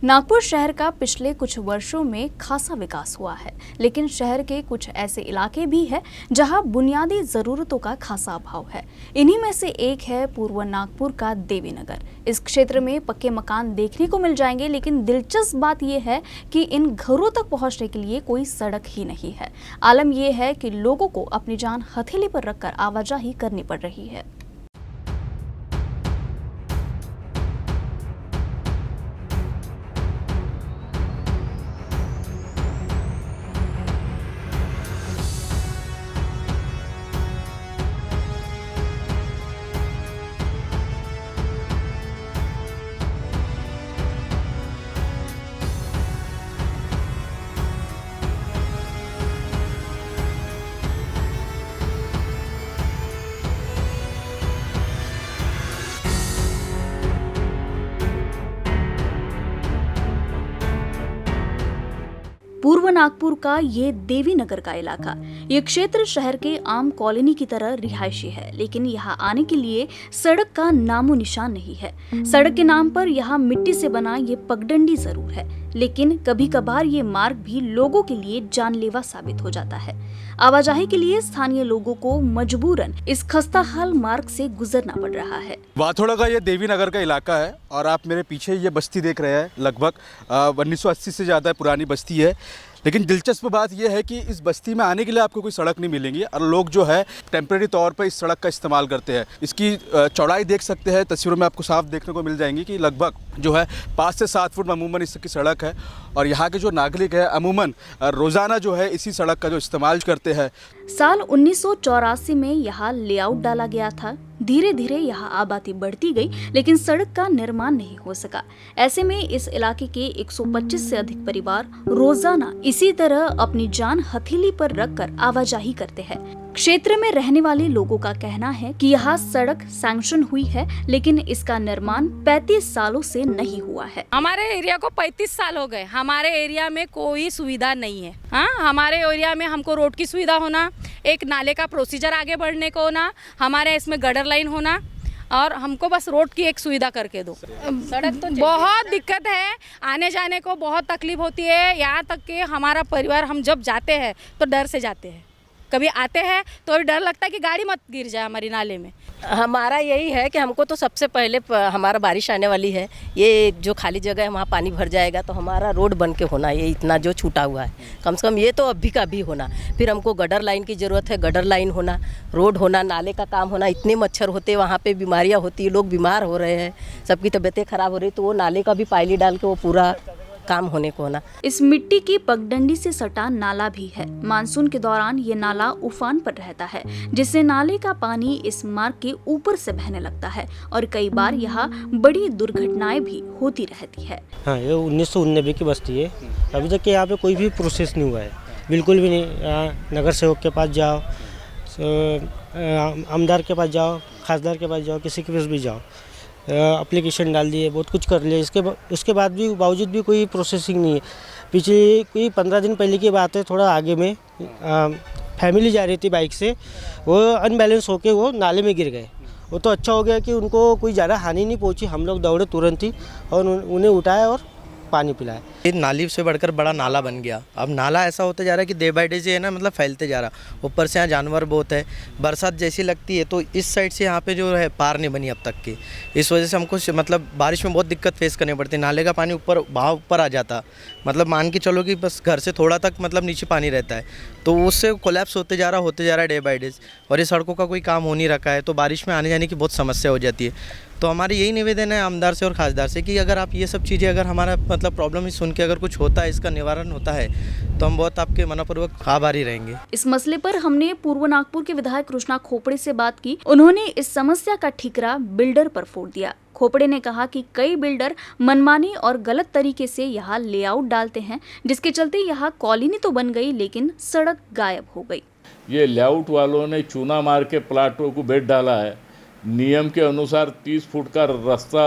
नागपुर शहर का पिछले कुछ वर्षों में खासा विकास हुआ है, लेकिन शहर के कुछ ऐसे इलाके भी हैं जहां बुनियादी जरूरतों का खासा अभाव है। इन्हीं में से एक है पूर्व नागपुर का देवीनगर। इस क्षेत्र में पक्के मकान देखने को मिल जाएंगे, लेकिन दिलचस्प बात यह है कि इन घरों तक पहुंचने के लिए कोई सड़क ही नहीं है। आलम यह है कि लोगों को अपनी जान हथेली पर रखकर आवाजाही करनी पड़ रही है। पूर्व नागपुर का ये देवीनगर का इलाका, ये क्षेत्र शहर के आम कॉलोनी की तरह रिहायशी है, लेकिन यहाँ आने के लिए सड़क का नामो निशान नहीं है। सड़क के नाम पर यहाँ मिट्टी से बना ये पगडंडी जरूर है, लेकिन कभी कभार ये मार्ग भी लोगों के लिए जानलेवा साबित हो जाता है। आवाजाही के लिए स्थानीय लोगों को मजबूरन इस खस्ताहाल मार्ग से गुजरना पड़ रहा है। वाथोड़ा का ये देवीनगर का इलाका है और आप मेरे पीछे ये बस्ती देख रहे हैं। लगभग 1980 से ज़्यादा पुरानी बस्ती है, लेकिन दिलचस्प बात यह है कि इस बस्ती में आने के लिए आपको कोई सड़क नहीं मिलेंगी और लोग जो है टेम्परेरी तौर पर इस सड़क का इस्तेमाल करते हैं। इसकी चौड़ाई देख सकते हैं, तस्वीरों में आपको साफ देखने को मिल जाएंगी कि लगभग जो है 5 से 7 फुट अमूमन इसकी सड़क है और यहाँ के जो नागरिक है अमूमन रोज़ाना जो है इसी सड़क का जो इस्तेमाल करते हैं। साल 1984 में यहाँ लेआउट डाला गया था। धीरे धीरे यहाँ आबादी बढ़ती गई, लेकिन सड़क का निर्माण नहीं हो सका। ऐसे में इस इलाके के 125 से अधिक परिवार रोजाना इसी तरह अपनी जान हथेली पर रखकर आवाजाही करते हैं। क्षेत्र में रहने वाले लोगों का कहना है कि यहाँ सड़क सैंक्शन हुई है, लेकिन इसका निर्माण 35 सालों से नहीं हुआ है। हमारे एरिया को 35 साल हो गए। हमारे एरिया में कोई सुविधा नहीं है। हाँ, हमारे एरिया में हमको रोड की सुविधा होना, एक नाले का प्रोसीजर आगे बढ़ने को होना, हमारे इसमें गटर लाइन होना और हमको बस रोड की एक सुविधा करके दो। सड़क तो बहुत दिक्कत है, आने जाने को बहुत तकलीफ होती है। यहाँ तक कि हमारा परिवार हम जब जाते हैं तो डर से जाते हैं। कभी आते हैं तो डर लगता है कि गाड़ी मत गिर जाए हमारी नाले में। हमारा यही है कि हमको तो सबसे पहले हमारा बारिश आने वाली है, ये जो खाली जगह है वहाँ पानी भर जाएगा तो हमारा रोड बन के होना, ये इतना जो छूटा हुआ है कम से कम ये तो अभी का भी होना। फिर हमको गटर लाइन की ज़रूरत है, गटर लाइन होना, रोड होना, नाले का काम होना। इतने मच्छर होते वहाँ पे, बीमारियाँ होती, लोग बीमार हो रहे हैं, सबकी तबीयतें खराब हो रही, तो वो नाले का भी पायली डाल के वो पूरा काम होने को होना। इस मिट्टी की पगडंडी से सटा नाला भी है। मानसून के दौरान ये नाला उफान पर रहता है, जिससे नाले का पानी इस मार्ग के ऊपर से बहने लगता है और कई बार यहाँ बड़ी दुर्घटनाएं भी होती रहती है। हाँ, ये 1999 की बस्ती है। अभी तक यहाँ पे कोई भी प्रोसेस नहीं हुआ है, बिल्कुल भी नहीं। नगर सेवक के पास जाओ, आमदार के पास जाओ, खासदार के पास जाओ, किसी के पास भी जाओ, एप्लीकेशन डाल दिए, बहुत कुछ कर लिए। उसके बाद भी बावजूद भी कोई प्रोसेसिंग नहीं है। पिछले कोई 15 दिन पहले की बात है, थोड़ा आगे में फैमिली जा रही थी बाइक से, वो अनबैलेंस होके वो नाले में गिर गए। वो तो अच्छा हो गया कि उनको कोई ज़्यादा हानि नहीं पहुंची। हम लोग दौड़े तुरंत ही और उन्हें उठाया और पानी पिलाया। ये नाली से बढ़कर बड़ा नाला बन गया। अब नाला ऐसा होता जा रहा है कि डे बाय डे से है ना, मतलब फैलते जा रहा। ऊपर से यहाँ जानवर बहुत है, बरसात जैसी लगती है तो इस साइड से यहाँ पे जो है पार नहीं बनी अब तक की। इस वजह से हमको मतलब बारिश में बहुत दिक्कत फेस करनी पड़ती है। नाले का पानी ऊपर बहाव ऊपर आ जाता, मतलब मान के चलो कि बस घर से थोड़ा तक मतलब नीचे पानी रहता है, तो उससे कोलैप्स होते जा रहा है डे बाय डे। और ये सड़कों का कोई काम हो नहीं रखा है, तो बारिश में आने जाने की बहुत समस्या हो जाती है। तो हमारी यही निवेदन है आमदार से और खासदार से कि अगर आप ये सब चीज़ें, अगर हमारा मतलब प्रॉब्लम ही सुन के अगर कुछ होता है, इसका निवारण होता है, तो हम बहुत आपके मनपूर्वक आभारी रहेंगे। इस मसले पर हमने पूर्व नागपुर के विधायक कृष्णा खोपड़े से बात की। उन्होंने इस समस्या का ठिकरा बिल्डर पर फोड़ दिया। खोपड़े ने कहा कि कई बिल्डर मनमानी और गलत तरीके से यहाँ लेआउट डालते हैं, जिसके चलते यहाँ कॉलोनी तो बन गई, लेकिन सड़क गायब हो गई। ये लेआउट वालों ने चूना मार के प्लाटों को बेड डाला है। नियम के अनुसार 30 फुट का रास्ता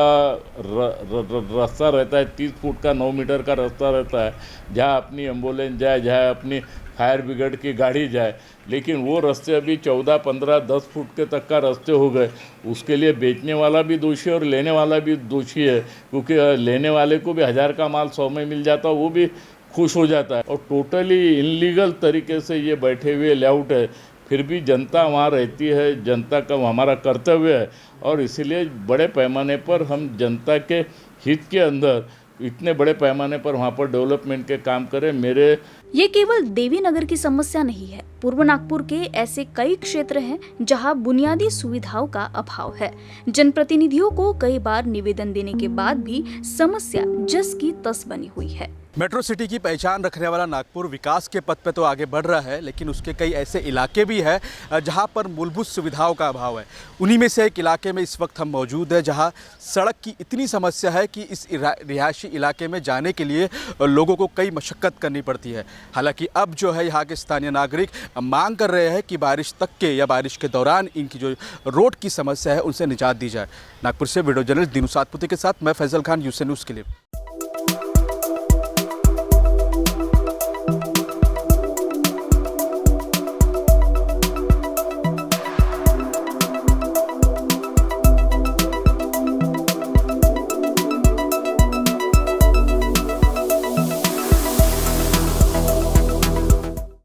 रहता है, 30 फुट का 9 मीटर का रास्ता रहता है, जहाँ अपनी एम्बुलेंस जाए, जहाँ अपनी फायर ब्रिगेड की गाड़ी जाए, लेकिन वो रास्ते अभी 14, 15, 10 फुट के तक का रास्ते हो गए। उसके लिए बेचने वाला भी दोषी है और लेने वाला भी दोषी है, क्योंकि लेने वाले को भी 1000 का माल 100 में मिल जाता है, वो भी खुश हो जाता है। और टोटली इनलीगल तरीके से ये बैठे हुए लेआउट है, फिर भी जनता वहाँ रहती है, जनता का हमारा कर्तव्य है और इसीलिए बड़े पैमाने पर हम जनता के हित के अंदर इतने बड़े पैमाने पर वहाँ पर डेवलपमेंट के काम करें। मेरे ये केवल देवीनगर की समस्या नहीं है। पूर्व नागपुर के ऐसे कई क्षेत्र हैं जहां बुनियादी सुविधाओं का अभाव है। जनप्रतिनिधियों को कई बार निवेदन देने के बाद भी समस्या जस की तस बनी हुई है। मेट्रो सिटी की पहचान रखने वाला नागपुर विकास के पथ पे तो आगे बढ़ रहा है, लेकिन उसके कई ऐसे इलाके भी हैं जहां पर मूलभूत सुविधाओं का अभाव है। उन्हीं में से एक इलाके में इस वक्त हम मौजूद हैं जहां सड़क की इतनी समस्या है कि इस रिहायशी इलाके में जाने के लिए लोगों को कई मशक्क़त करनी पड़ती है। हालांकि अब जो है यहाँ के स्थानीय नागरिक मांग कर रहे हैं कि बारिश तक के या बारिश के दौरान इनकी जो रोड की समस्या है उनसे निजात दी जाए। नागपुर से वीडियो जर्नलिस्ट दिनू सातपुते के साथ मैं फैजल खान, यूसे न्यूज़ के लिए।